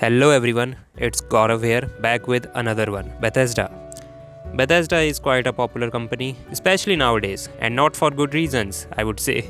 Hello everyone, it's Gaurav here, back with another one, Bethesda. Bethesda is quite a popular company, especially nowadays, and not for good reasons, I would say.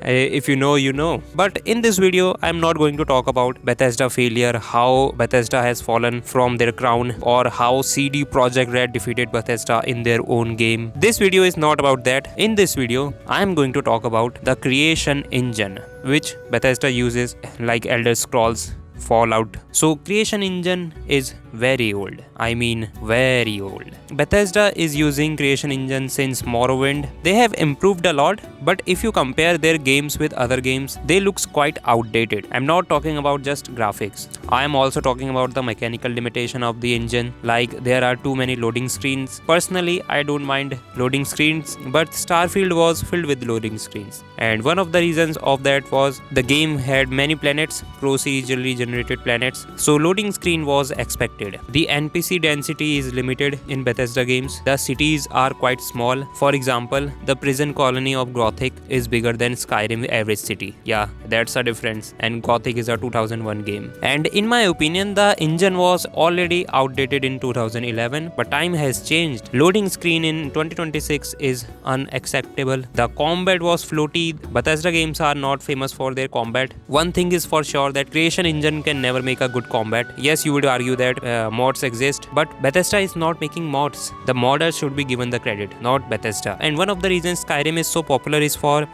If you know, you know. But in this video, I'm not going to talk about Bethesda failure, how Bethesda has fallen from their crown, or how CD Projekt Red defeated Bethesda in their own game. This video is not about that. In this video, I'm going to talk about the creation engine, which Bethesda uses like Elder Scrolls, Fallout. So creation engine is very old. I mean very old. Bethesda is using creation engine since Morrowind. They have improved a lot, but if you compare their games with other games, they looks quite outdated. I'm not talking about just graphics. I am also talking about the mechanical limitation of the engine, like there are too many loading screens. Personally, I don't mind loading screens, but Starfield was filled with loading screens. And one of the reasons of that was the game had many planets, procedurally generated planets, so loading screen was expected. The NPC density is limited in Bethesda games. The cities are quite small. For example, the prison colony of Gothic is bigger than Skyrim average city. Yeah, that's a difference, and Gothic is a 2001 game. And in my opinion, the engine was already outdated in 2011, but time has changed. Loading screen in 2026 is unacceptable. The combat was floaty. Bethesda games are not famous for their combat. One thing is for sure, that creation engine can never make a good combat. Yes, you would argue that mods exist, but Bethesda is not making mods. The modders should be given the credit, not Bethesda. And one of the reasons Skyrim is so popular is for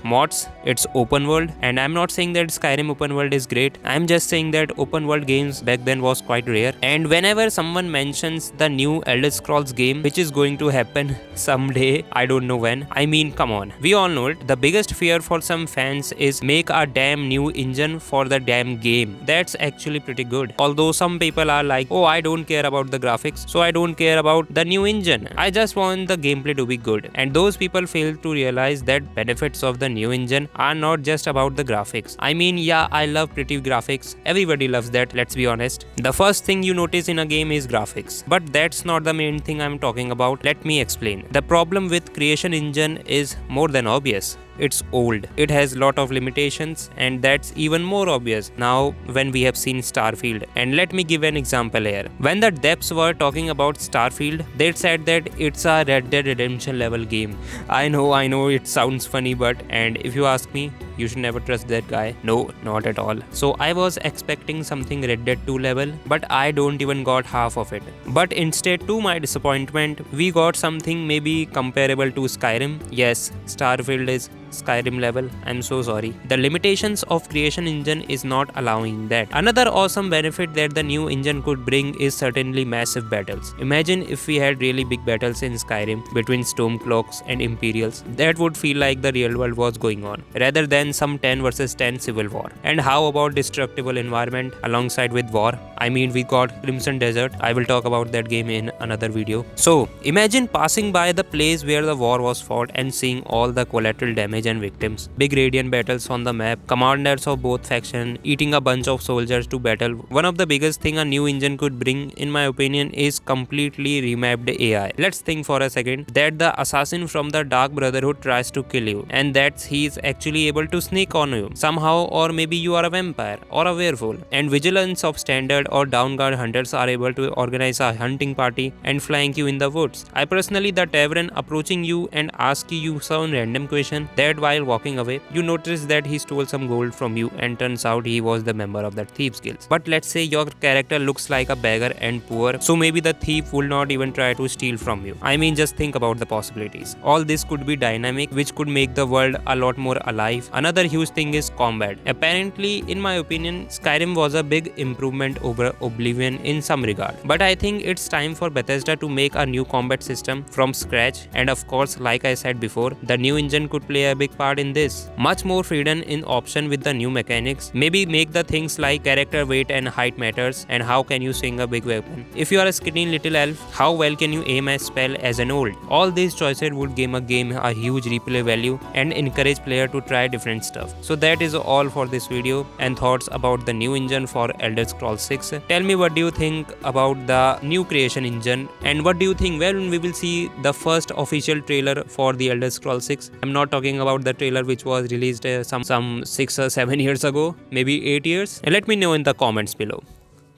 mods. It's open world, and I'm not saying that Skyrim open world is great. I'm just saying that open world games back then was quite rare. And whenever someone mentions the new Elder Scrolls game, which is going to happen someday, I don't know when. I mean, come on. We all know it. The biggest fear for some fans is make a damn new engine for the damn game. That's actually pretty good. Although some people are like, oh, I don't care about the graphics, so I don't care about the new engine. I just want the gameplay to be good. And those people fail to realize that benefits of the new engine are not just about the graphics. I mean, yeah, I love pretty graphics. Everybody loves that, let's be honest. The first thing you notice in a game is graphics. But that's not the main thing I'm talking about. Let me explain. The problem with creation engine is more than obvious. It's old. It has lot of limitations, and that's even more obvious now when we have seen Starfield. And let me give an example here. When the devs were talking about Starfield, they said that it's a Red Dead Redemption level game. I know it sounds funny, but and if you ask me, you should never trust that guy. No, not at all. So I was expecting something Red Dead 2 level, but I don't even got half of it. But instead, to my disappointment, we got something maybe comparable to Skyrim. Yes, Starfield is Skyrim level. I'm so sorry. The limitations of creation engine is not allowing that. Another awesome benefit that the new engine could bring is certainly massive battles. Imagine if we had really big battles in Skyrim between Stormcloaks and Imperials. That would feel like the real world was going on, rather than some 10 versus 10 civil war. And how about destructible environment alongside with war? I mean, we got Crimson Desert. I will talk about that game in another video. So imagine passing by the place where the war was fought and seeing all the collateral damage and victims, big radiant battles on the map, commanders of both factions eating a bunch of soldiers to battle. One of the biggest thing a new engine could bring, in my opinion, is completely remapped AI. Let's think for a second that the assassin from the Dark Brotherhood tries to kill you, and that he's actually able to sneak on you somehow, or maybe you are a vampire or a werewolf, and vigilance of standard or downguard hunters are able to organize a hunting party and flank you in the woods. I personally, the tavern approaching you and asking you some random question, that while walking away, you notice that he stole some gold from you, and turns out he was the member of that thieves guild. But let's say your character looks like a beggar and poor, so maybe the thief will not even try to steal from you. I mean, just think about the possibilities. All this could be dynamic, which could make the world a lot more alive. Another huge thing is combat. Apparently, in my opinion, Skyrim was a big improvement over Oblivion in some regard. But I think it's time for Bethesda to make a new combat system from scratch. And of course, like I said before, the new engine could play a big part in this. Much more freedom in option with the new mechanics. Maybe make the things like character weight and height matters, and how can you swing a big weapon. If you are a skinny little elf, how well can you aim a spell as an old? All these choices would give a game a huge replay value and encourage player to try different stuff. So that is all for this video and thoughts about the new engine for Elder Scrolls 6. Tell me what do you think about the new creation engine, and what do you think when we will see the first official trailer for the Elder Scrolls 6. I'm not talking about the trailer which was released some 6 or 7 years ago, maybe 8 years. And let me know in the comments below.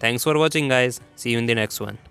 Thanks for watching, guys. See you in the next one.